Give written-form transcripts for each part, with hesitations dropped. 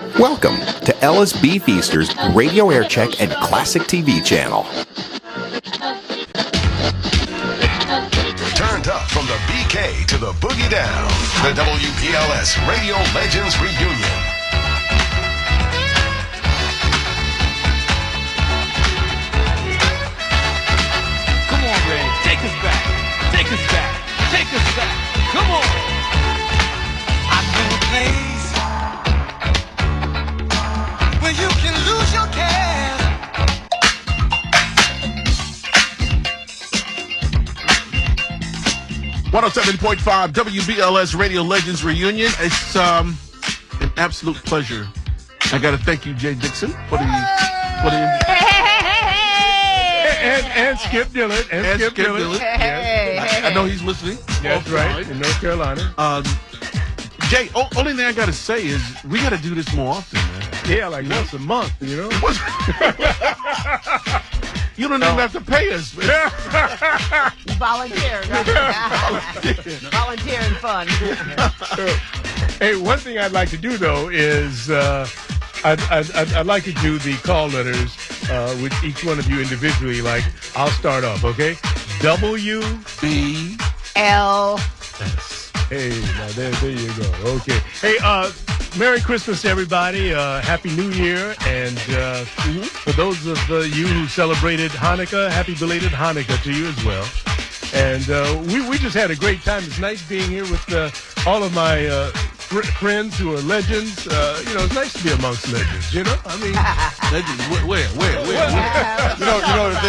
Welcome to LSB Feaster's Radio Air Check and Classic TV channel. Turned up from the BK to the Boogie Down. The WBLS Radio Legends Reunion. Come on, Ray. Take us back. Take us back. Take us back. Come on. I know a place where you can lose your care. .5 WBLS Radio Legends Reunion. It's an absolute pleasure. I got to thank you, Jay Dixon, for the and Skip Dillard. And Skip Dillard. Yes. I know he's listening. That's right, in North Carolina. Jay, only thing I got to say is we got to do this more often, man. Yeah, like once a month, you know? You don't even have to pay us, man. Volunteer. Volunteering fun. Hey, one thing I'd like to do, though, is I'd like to do the call letters with each one of you individually. Like, I'll start off, okay? WBLS. Hey, now there you go. Okay. Hey, Merry Christmas, everybody. Happy New Year. And for those of you who celebrated Hanukkah, happy belated Hanukkah to you as well. And we just had a great time. It's nice being here with all of my friends who are legends. It's nice to be amongst legends, you know? I mean, Legends? Where? You know the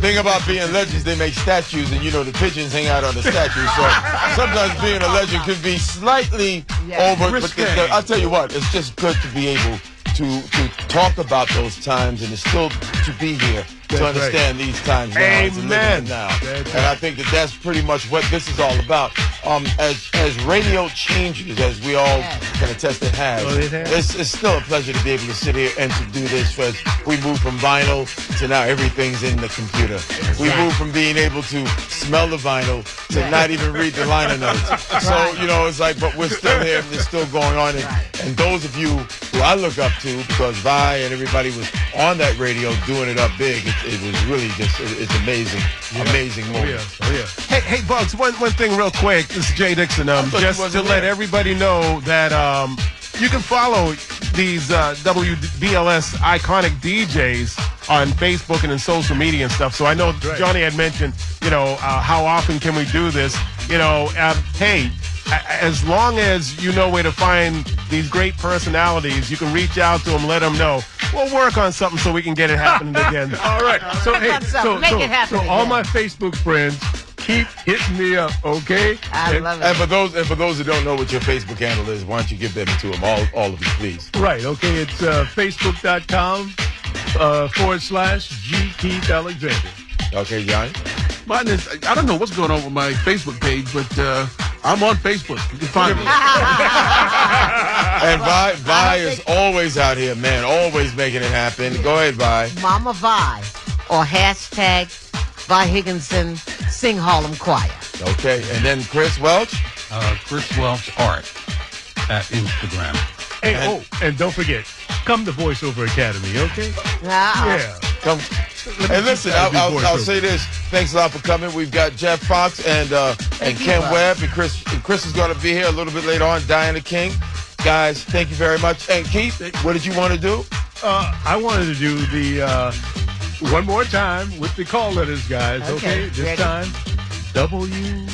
thing about being legends, they make statues, and the pigeons hang out on the statues. So sometimes being a legend could be slightly over. But I'll tell you what, it's just good to be able to talk about those times, and it's still to be here. To understand these times now, Amen. Now. And I think that's pretty much what this is all about. As radio changes, as we all can attest it has, it's still a pleasure to be able to sit here and to do this. As we move from vinyl to now everything's in the computer. We move from being able to smell the vinyl to not even read the liner notes. So, it's like, but we're still here and it's still going on. And those of you who I look up to, because Vi and everybody was on that radio doing it up big, it was really it's amazing. Amazing moment. Oh, yeah. Hey, Bugs, one thing real quick. This is Jay Dixon. Just to let everybody know that you can follow these WBLS iconic DJs on Facebook and in social media and stuff. So I know Johnny had mentioned, how often can we do this? Hey, as long as you know where to find these great personalities, you can reach out to them, let them know. We'll work on something so we can get it happening again. All right. So, hey, Make it happen all again. my Facebook friends, keep hitting me up, okay? I love it. And for those who don't know what your Facebook handle is, why don't you give that to them, all of you, please? Right, okay. It's facebook.com/G. Keith Alexander. Okay, Johnny? Mine is, I don't know what's going on with my Facebook page, but I'm on Facebook. You can find me. And Vi is always out here, man, always making it happen. Go ahead, Vi. Mama Vi or hashtag Vi Higgensen Sing Harlem Choir. Okay, and then Chris Welch? Chris Welch Art at Instagram. Hey, and don't forget, come to Voiceover Academy, okay? Yeah. Come. And listen, I'll say this. Thanks a lot for coming. We've got Jeff Fox and Ken Webb, and Chris is going to be here a little bit later on. Diana King. Guys, thank you very much. And Keith, what did you want to do? I wanted to do the one more time with the call letters, guys, okay? This time, WBLS.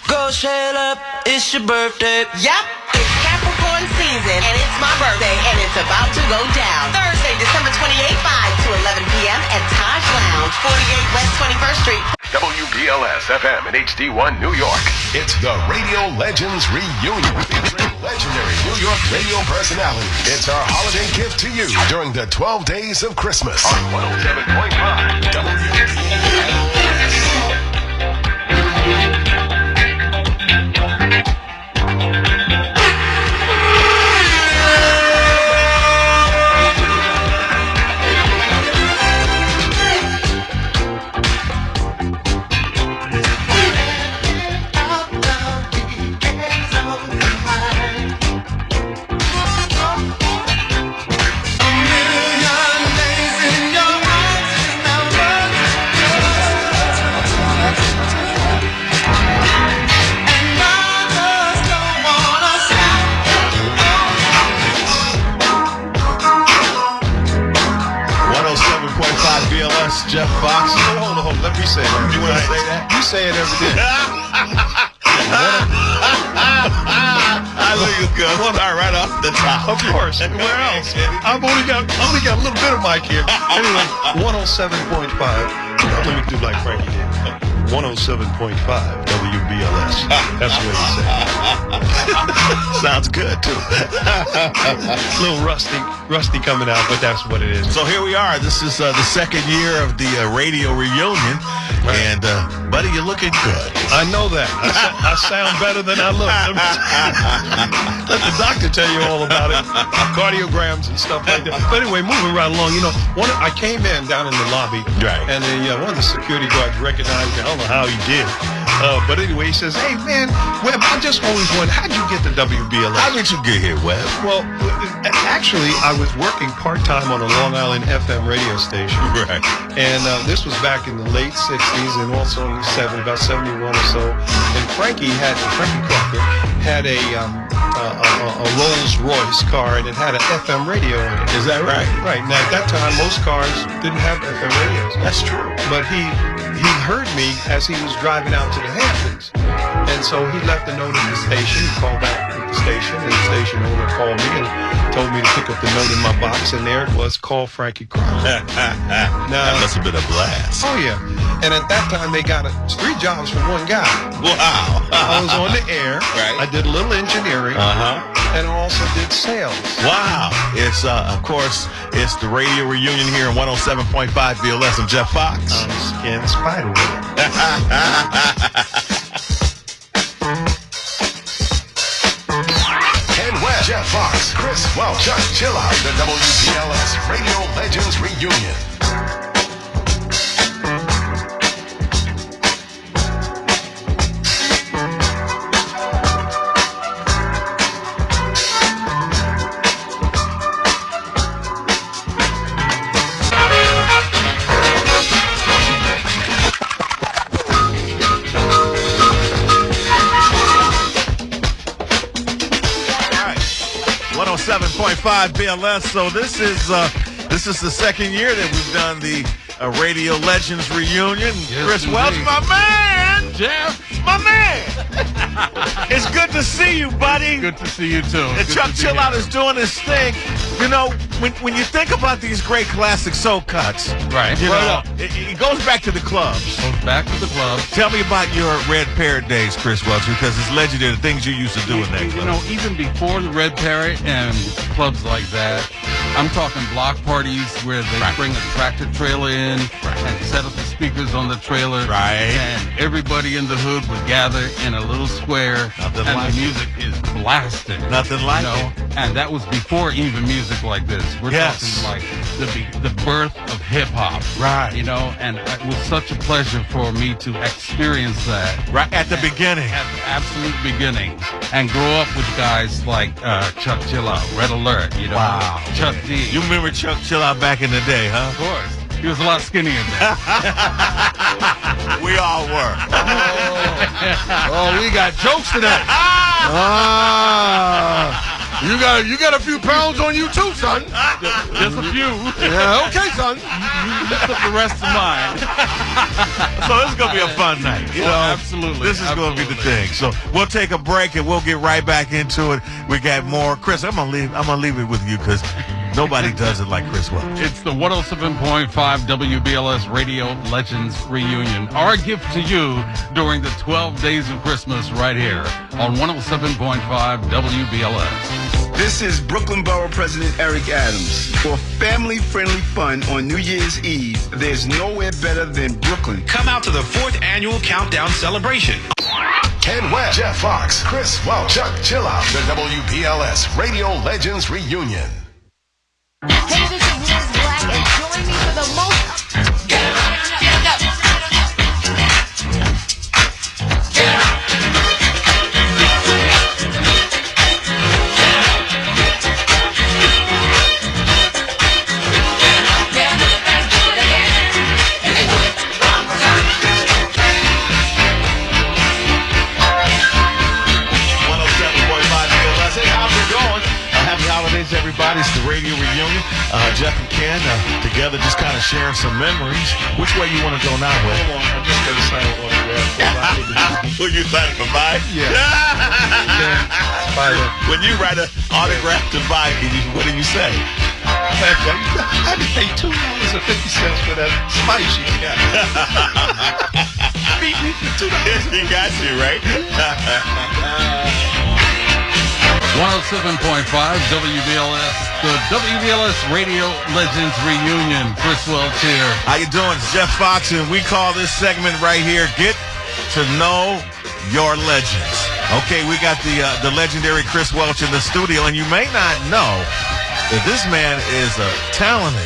Go Chillout, it's your birthday. Yep, it's Capricorn season, and it's my birthday, and it's about to go down. Thursday, December 28th, 5 to 11 p.m. at Taj Lounge, 48 West 21st Street. WBLS FM and HD1 New York. It's the Radio Legends Reunion. Featuring legendary New York radio personalities. It's our holiday gift to you during the 12 days of Christmas on 107.5 WBLS. say it every day. I know you go. Start right off the top. Of course. Where else? I've only got a little bit of mic here. Anyway, 107.5. Let me do like Frankie did. 107.5 WBLS. That's what he said. Sounds good too. A little rusty coming out, but that's what it is. So here we are. This is the second year of the radio reunion, and buddy, you're looking good. I know that. I sound better than I look. Let the doctor tell you all about it. Cardiograms and stuff like that. But anyway, moving right along. You know, I came in down in the lobby, right, and then one of the security guards recognized me. I don't know how he did. But anyway, he says, "Hey, man, Webb, I just always wondered, how'd you get to WBLS?" How did you get here, Webb? Well, actually, I was working part-time on a Long Island FM radio station. Right. And this was back in the late 60s and also in the about 71 or so. And Frankie Crocker had a Rolls Royce car, and it had an FM radio in it. Is that right? Right. Now, at that time, most cars didn't have FM radios. That's true. But he heard me as he was driving out to the Hamptons. And so he left a note at the station. He called back at the station, and the station owner called me and told me to pick up the note in my box, and there it was, call Frankie Crocker. That must have been a blast. Oh, yeah. And at that time, they got 3 jobs from one guy. Wow. I was on the air. Right. I did a little engineering. And I also did sales. Wow. It's, of course, it's the radio reunion here in 107.5 BLS. I'm Jeff Fox. I'm Skin Spiderweb. Ken Webb, Jeff Fox, Chris Welch, Chillout, the WBLS Radio Legends Reunion. All right, 107.5 BLS. So this is the second year that we've done the Radio Legends Reunion. Yes, Chris indeed. Welch, my man! Jeff, my man! It's good to see you, buddy. Good to see you, too. And Chuck Chillout is doing his thing. You know, when you think about these great classic soul cuts, right? You know, it goes back to the clubs. Goes back to the clubs. Tell me about your Red Parrot days, Chris Welch, because it's legendary, the things you used to do in that club. You know, even before the Red Parrot and clubs like that, I'm talking block parties where they bring a tractor trailer in and set up the speakers on the trailer. Right. And everybody in the hood would gather in a little square. Nothing and like the music is blasting. Nothing like it. And that was before even music like this. We're talking like the birth of hip-hop. Right. You know, and it was such a pleasure for me to experience that. Right at the beginning. At the absolute beginning. And grow up with guys like Chuck Chillout, Red Alert, you know. Wow. Chuck D. You remember Chuck Chillout back in the day, huh? Of course. He was a lot skinnier than that. We all were. Oh, we got jokes tonight. You got a few pounds on you too, son. Just a few. Yeah, okay, son. You lift up the rest of mine. So this is gonna be a fun night. You know, absolutely. This is gonna be the thing. So we'll take a break and we'll get right back into it. We got more. Chris, I'm gonna leave it with you because nobody does it like Chris Welch. It's the 107.5 WBLS Radio Legends Reunion. Our gift to you during the 12 days of Christmas right here on 107.5 WBLS. This is Brooklyn Borough President Eric Adams. For family-friendly fun on New Year's Eve, there's nowhere better than Brooklyn. Come out to the 4th annual Countdown Celebration. Ken Webb, Jeff Fox, Chris Welch, Chillout, the WBLS Radio Legends Reunion. Hey, this is Liz Black, and join me for the most... everybody. It's the radio reunion. Jeff and Ken together just kind of sharing some memories. Which way you want to go now, Webb? Hold on, I'm just going to sign an autograph. Who you signing for Vi? Yeah. When you write an autograph to Vi, what do you say? I had to pay $2.50 for that spice you got. Beat me for $2. You got you, right? 107.5 WBLS, the WBLS Radio Legends Reunion. Chris Welch here. How you doing? It's Jeff Fox, and we call this segment right here, Get to Know Your Legends. Okay, we got the legendary Chris Welch in the studio, and you may not know that this man is a talented,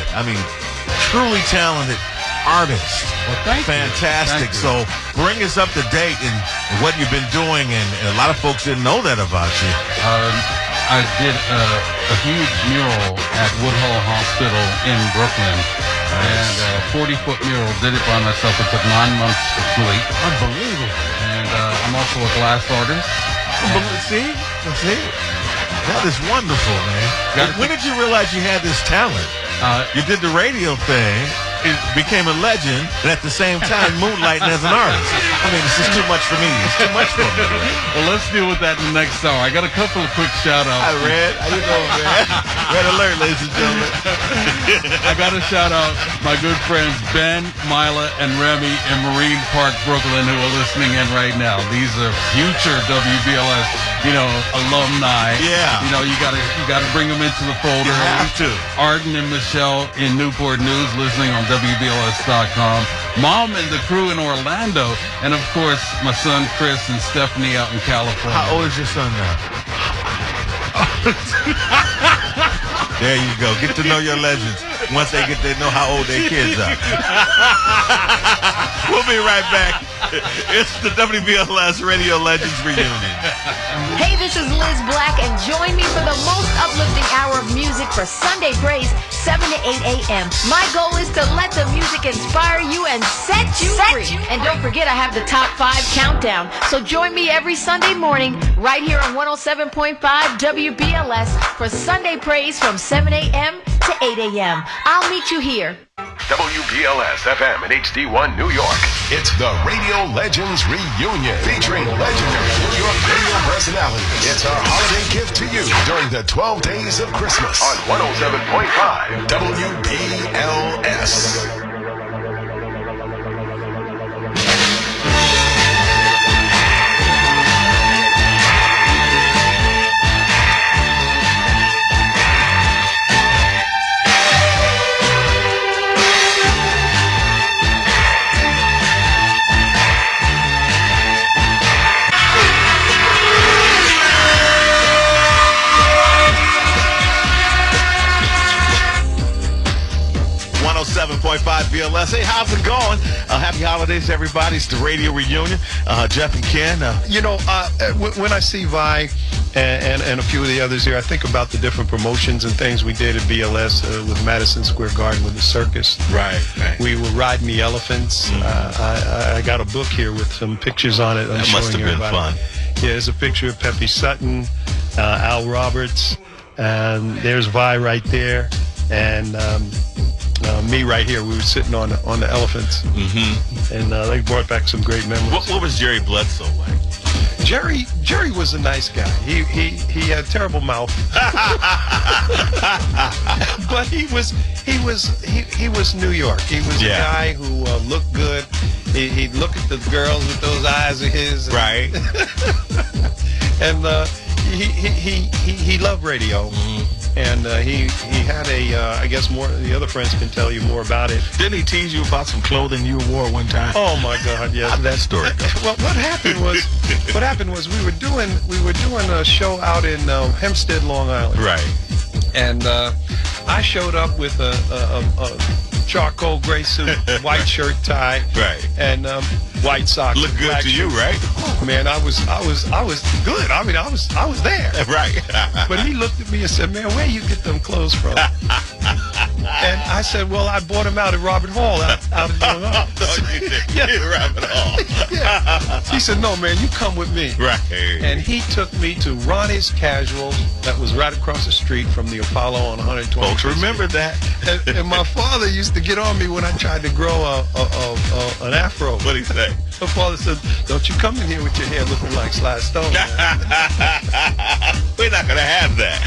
truly talented artist. Well, thank Fantastic. You. So bring us up to date in what you've been doing, and a lot of folks didn't know that about you. I did a huge mural at Woodhull Hospital in Brooklyn. And a 40-foot mural. Did it by myself. It took 9 months to complete. Unbelievable. And I'm also a glass artist. See? That is wonderful, man. When did you realize you had this talent? You did the radio thing, it became a legend, and at the same time moonlighting as an artist. This is too much for me. It's too much for me. Well, let's deal with that in the next hour. I got a couple of quick shout-outs. Hi, Red. How you doing, man? Red alert, ladies and gentlemen. I got to shout out my good friends Ben, Mila, and Remy in Marine Park, Brooklyn, who are listening in right now. These are future WBLS, alumni. Yeah. You gotta bring them into the folder. You have to. Arden and Michelle in Newport News, listening on WBLS.com. Mom and the crew in Orlando, and of course my son Chris and Stephanie out in California. How old is your son now? There you go. Get to know your legends. Once they get to know how old their kids are. We'll be right back. It's the WBLS Radio Legends Reunion. Hey, this is Liz Black, and join me for the most uplifting hour of music for Sunday Praise, 7 to 8 a.m. My goal is to let the music inspire you and set you free. And don't forget, I have the Top 5 Countdown. So join me every Sunday morning right here on 107.5 WBLS for Sunday Praise from 7 a.m. to 8 a.m. I'll meet you here. WBLS FM in HD1 New York. It's the Radio Legends Reunion featuring legendary New York radio personality. It's our holiday gift to you during the 12 days of Christmas on 107.5 WBLS. 107.5 BLS. Hey, how's it going? Happy holidays, everybody. It's the radio reunion. Jeff and Ken. When I see Vi and a few of the others here, I think about the different promotions and things we did at BLS with Madison Square Garden with the circus. Right. We were riding the elephants. I got a book here with some pictures on it. That must have been fun. Yeah, there's a picture of Peppy Sutton, Al Roberts, and there's Vi right there, and me right here. We were sitting on the elephants, and they brought back some great memories. What was Jerry Bledsoe like? Jerry was a nice guy. He had a terrible mouth, but he was New York. He was a guy who looked good. He'd look at the girls with those eyes of his, right? And he loved radio. And he had I guess more, the other friends can tell you more about it. Didn't he tease you about some clothing you wore one time? Oh my God, yes. How'd that story go? Well, what happened was we were doing a show out in Hempstead, Long Island. Right. And I showed up with a charcoal gray suit, white shirt, tie, right, and white socks. Look good to you, right? Oh man, I was good. I was there. Right. But he looked at me and said, "Man, where you get them clothes from?" And I said, well, I bought him out at Robert Hall out of Young Arms. No, you didn't. Yeah. Robert Hall. Yeah. He said, no, man, you come with me. Right. And he took me to Ronnie's Casuals that was right across the street from the Apollo on 120. Folks remember that. And my father used to get on me when I tried to grow an afro. What'd he say? My father said, don't you come in here with your hair looking like Sly Stone. We're not going to have that.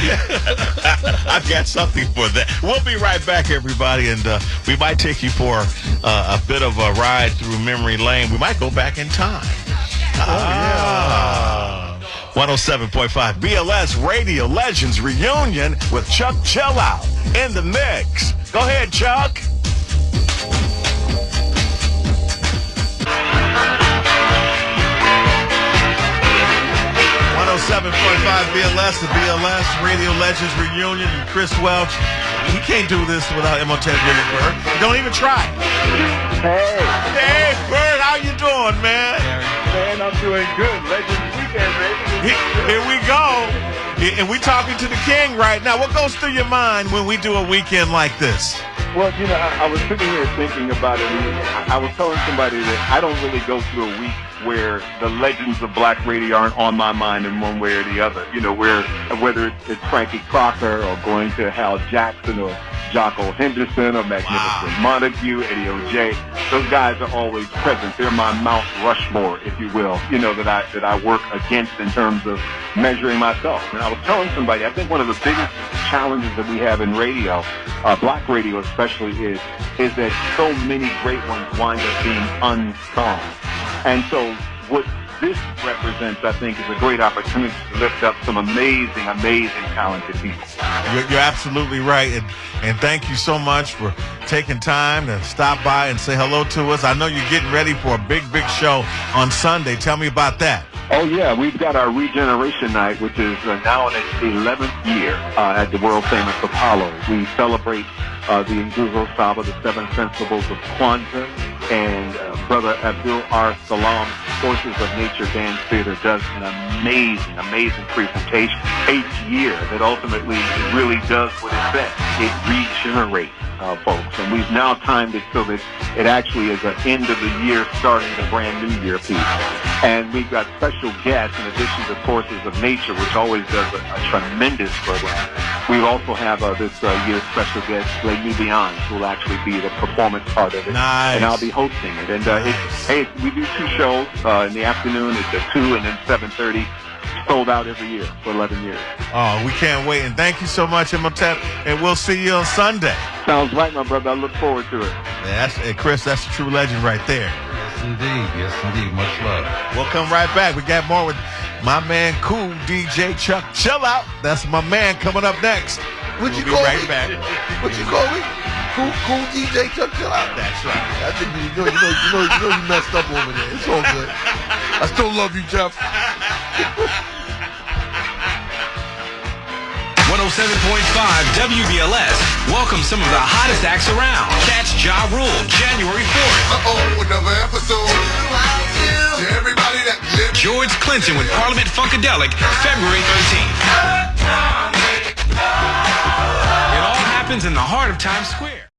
I've got something for that. We'll be right back, everybody, and we might take you for a bit of a ride through memory lane. We might go back in time. 107.5 BLS Radio Legends Reunion with Chuck Chillout in the mix. Go ahead, Chuck. 107.5 BLS, the BLS Radio Legends Reunion, and Chris Welch. We can't do this without Imhotep Byrd. Don't even try. Hey, Byrd, how you doing, man? Man, I'm doing good. Legends weekend, baby. Here we go. And we talking to the king right now. What goes through your mind when we do a weekend like this? Well, you know, I was sitting here thinking about it. I was telling somebody that I don't really go through a week where the legends of black radio aren't on my mind in one way or the other. You know, whether it's Frankie Crocker or going to Hal Jackson or Jocko Henderson or Magnificent Montague, Eddie O.J. Those guys are always present. They're my Mount Rushmore, if you will, you know, that I work against in terms of measuring myself. And I was telling somebody, I think one of the biggest challenges that we have in radio, black radio especially, is that so many great ones wind up being unsung. And so what this represents, I think, is a great opportunity to lift up some amazing, talented people. You're absolutely right. And thank you so much for taking time to stop by and say hello to us. I know you're getting ready for a big show on Sunday. Tell me about that. Oh, yeah. We've got our Regeneration Night, which is now in its 11th year at the world-famous Apollo. We celebrate the Nguzo Saba, the 7 principles of Kwanzaa, and Brother Abdul R. Salam's Forces of Nature Dance Theater does an amazing presentation. 8th year that ultimately really does what it says. It regenerates folks. And we've now timed it so that it actually is an end of the year starting the brand new year piece. And we've got special guests in addition to Forces of Nature, which always does a tremendous program. We also have this year's special guest, Blake Nubian, who will actually be the performance part of it. Nice. And I'll be hosting it. And we do 2 shows in the afternoon at 2 and then 7:30. Sold out every year for 11 years. Oh, we can't wait. And thank you so much, Imhotep. And we'll see you on Sunday. Sounds right, my brother. I look forward to it. Chris, that's a true legend right there. Yes, indeed. Much love. We'll come right back. We got more with my man, cool DJ Chuck Chillout. That's my man coming up next. What you call call right me? Back. What you call me? Cool DJ Chuck Chillout. That's right. I think you messed up over there. It's all good. I still love you, Jeff. 107.5 WBLS welcomes some of the hottest acts around. Catch Ja Rule January 4th. Another episode. To everybody that lives. George Clinton with Parliament Funkadelic February 13th. It all happens in the heart of Times Square.